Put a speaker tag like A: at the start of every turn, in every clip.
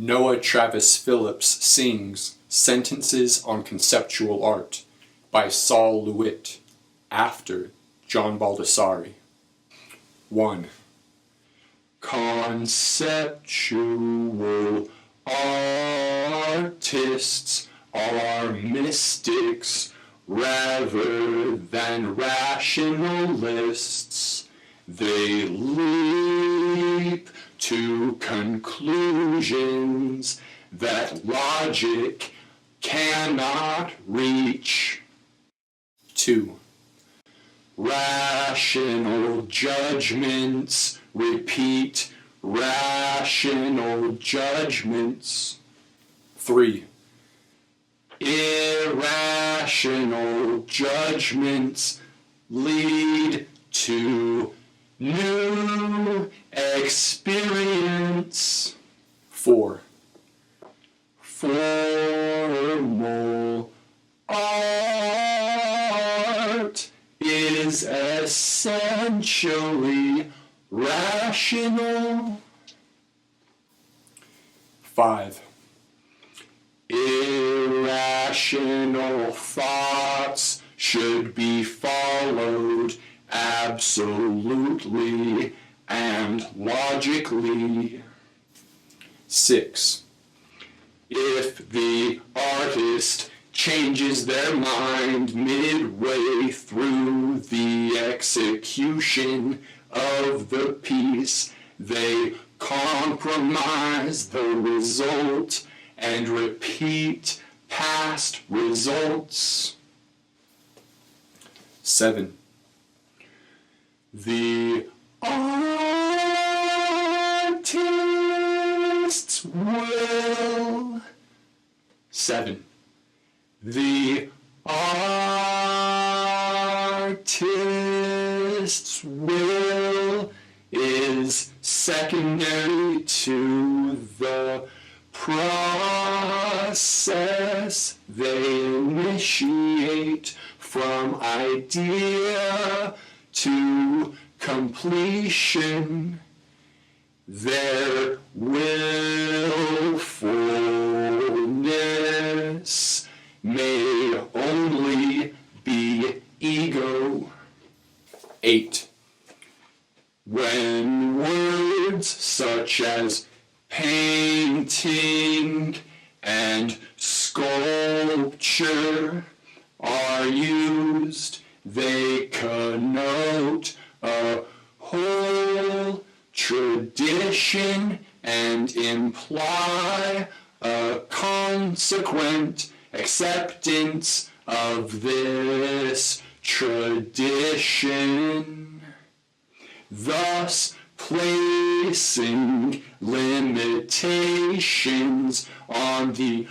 A: Noah Travis Phillips sings Sentences on Conceptual Art by Sol LeWitt, after John Baldessari. 1. Conceptual artists are mystics rather than rationalists. They leap to conclusions that logic cannot reach. 2. Rational judgements repeat rational judgments. 3. Irrational judgments lead to new experience. 4. Formal art is essentially rational. 5. Irrational thoughts should be followed absolutely and logically. 6. If the artist changes their mind midway through the execution of the piece, they compromise the result and repeat past results. 7. The artists will. 7. The artist's will is secondary to the process they initiate from idea to completion. Their willfulness may only be ego. 8. When words such as painting and sculpture are used, they connote a whole tradition and imply a consequent acceptance of this tradition, thus placing limitations on the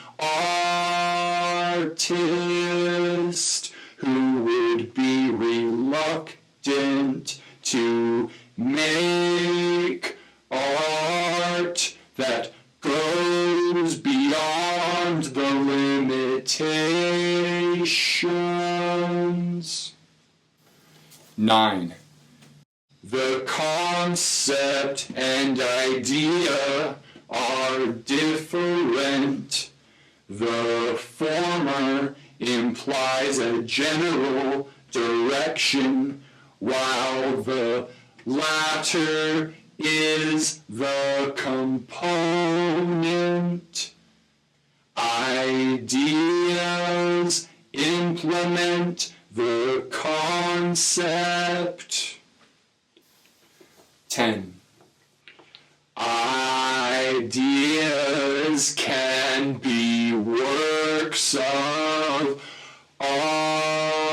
A: artist who would be reluctant to make art that goes beyond the limitations. 9. The concept and idea are different. The former implies a general direction, while the latter is the component. Ideas implement the concept. 10. Ideas can be works of art.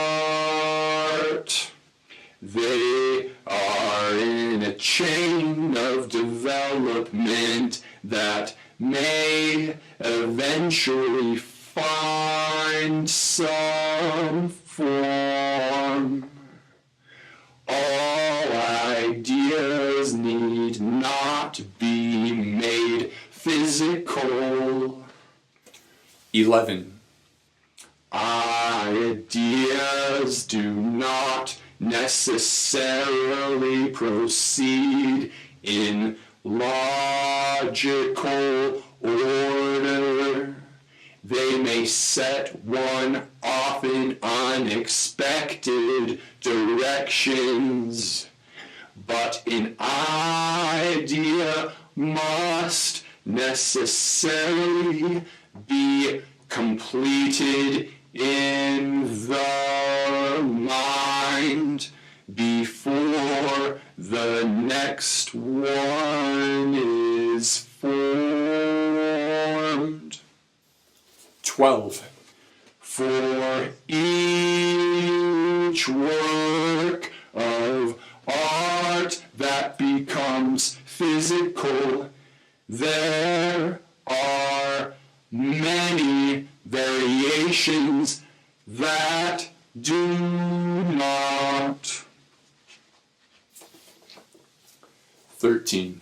A: They are in a chain of development that may eventually find some form. All ideas need not be made physical. 11. Ideas do not necessarily proceed in logical order. They may set one off in unexpected directions, but an idea must necessarily be completed in the mind before the next one is formed.
B: 12.
A: For each work of art that becomes physical, there are many variations that do not.
B: 13.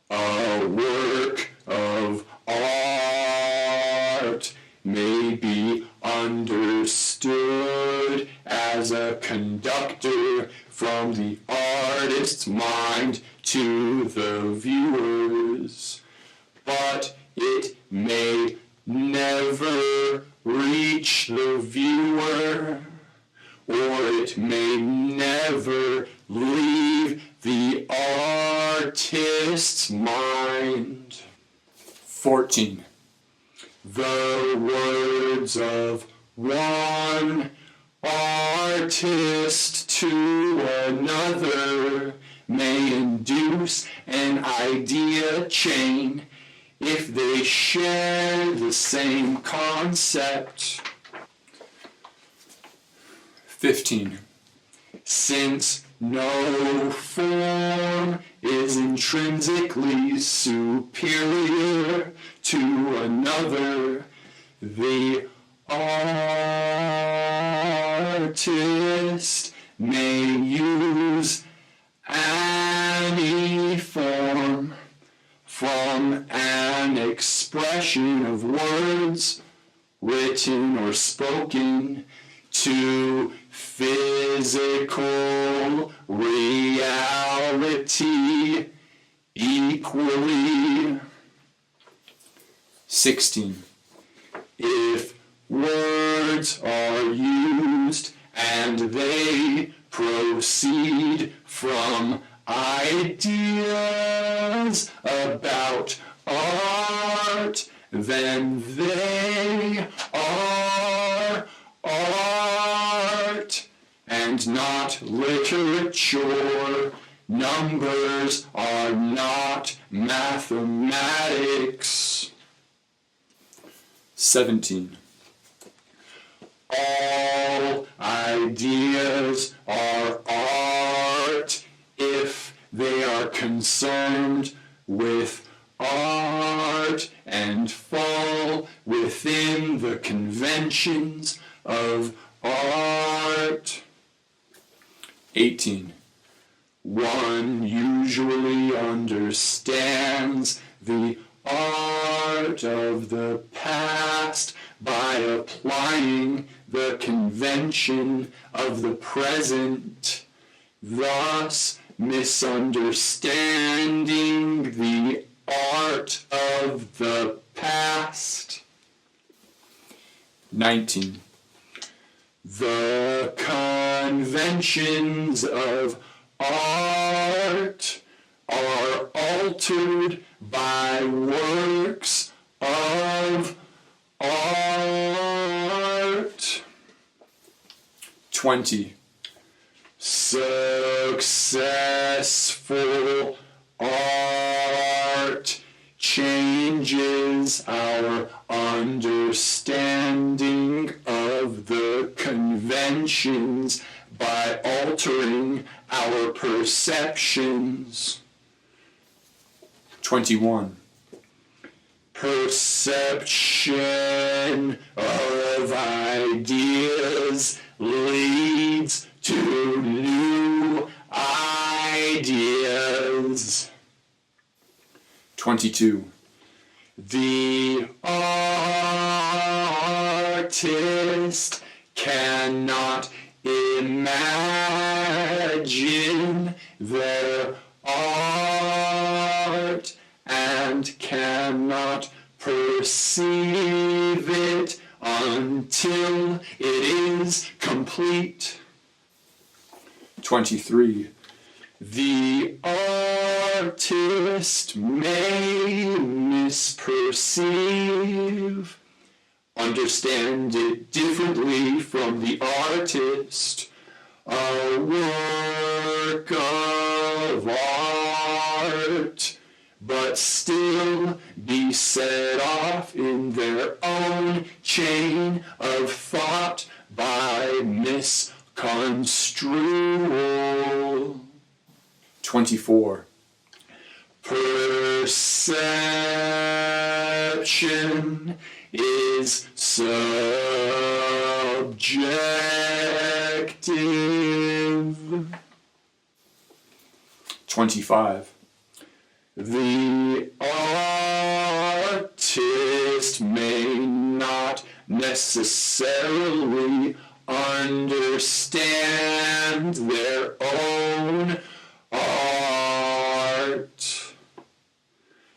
A: A work of art may be understood as a conductor from the artist's mind to the viewers, but it may never reach the viewer, or it may never leave the artist's mind.
B: 14.
A: The words of one artist to another may induce an idea chain if they share the same concept.
B: 15.
A: Since no form is intrinsically superior to another, the artist may use any form from an expression of words, written or spoken, to physical reality equally.
B: 16.
A: If words are used and they proceed from ideas about art, then they are art and not literature. Numbers are not mathematics.
B: 17.
A: All ideas are art if they are concerned with art and fall within the conventions of art.
B: 18.
A: One usually understands the art of the past by applying the convention of the present, thus misunderstanding the art of the past.
B: 19.
A: The conventions of art are altered by works of art.
B: 20.
A: Successful art changes our understanding of the conventions by altering our perceptions.
B: 21.
A: Perception of ideas leads to new ideas.
B: 22.
A: The artist cannot imagine.
B: 23.
A: cannot perceive it until it is complete.
B: 23.
A: The artist may misperceive, understand it differently from the artist. A work of art, but still be set off in their own chain of thought by misconstrual.
B: 24.
A: Perception is subjective.
B: 25.
A: The artist may not necessarily understand their own art.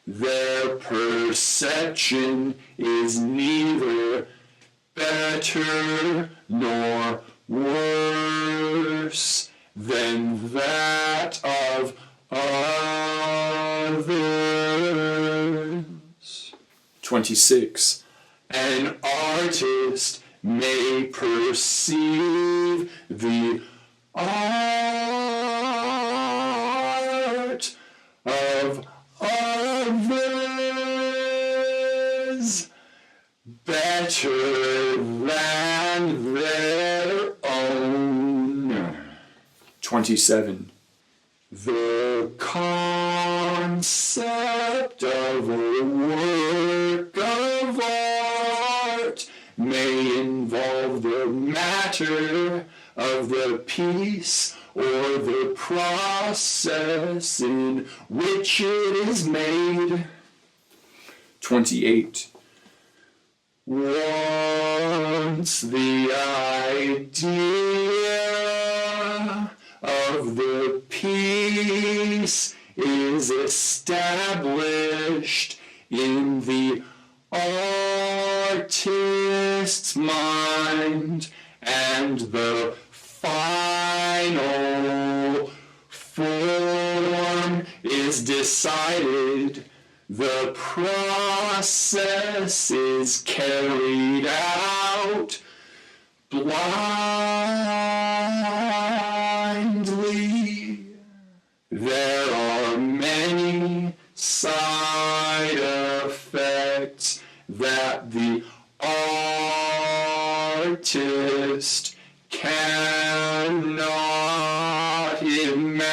A: Their perception is neither better nor worse than that of others.
B: 26.
A: An artist may perceive the art of others better than their own.
B: 27.
A: The concept of a work of art may involve the matter of the piece or the process in which it is made.
B: 28.
A: Once the idea of the piece is established in the artist's mind, and the final form is decided, the process is carried out blindly. There are many side effects that the artist cannot imagine.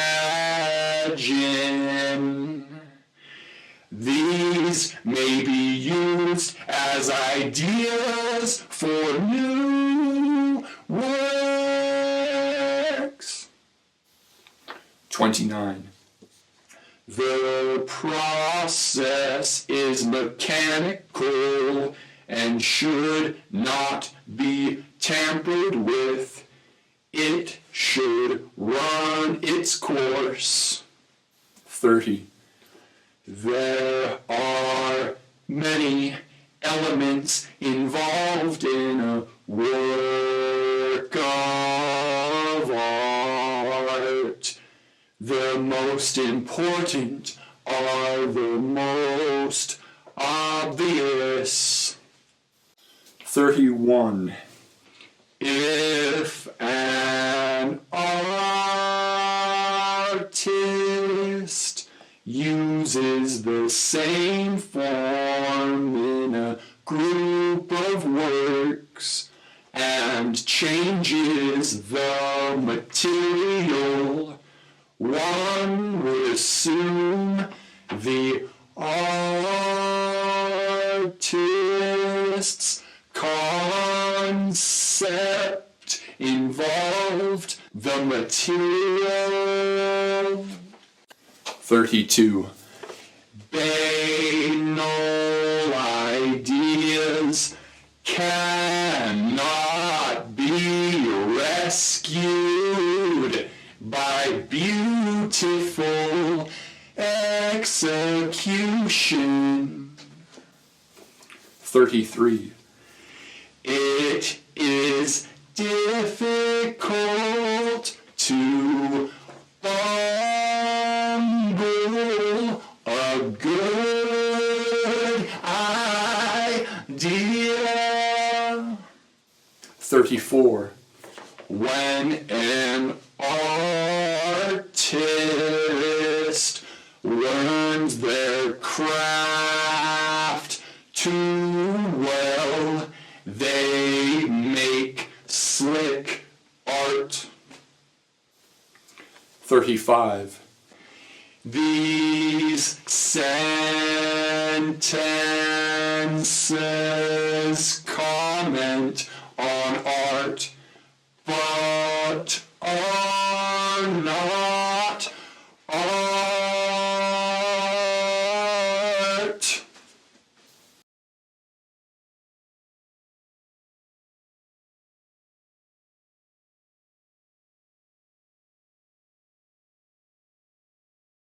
A: These may be used as ideas for new works.
B: 29.
A: The process is mechanical and should not be tampered with. It should run its course.
B: 30.
A: There are many elements involved in a work of art. The most important are the most obvious.
B: 31.
A: If an artist uses the same form in a group of works and changes the material, one would assume the artist's concept involved the material.
B: 32.
A: Banal ideas cannot be rescued by beautiful execution.
B: 33.
A: It is difficult to fumble a good idea.
B: 34.
A: When an artist learns their craft too well, they make slick art.
B: 35.
A: These sentences comment on art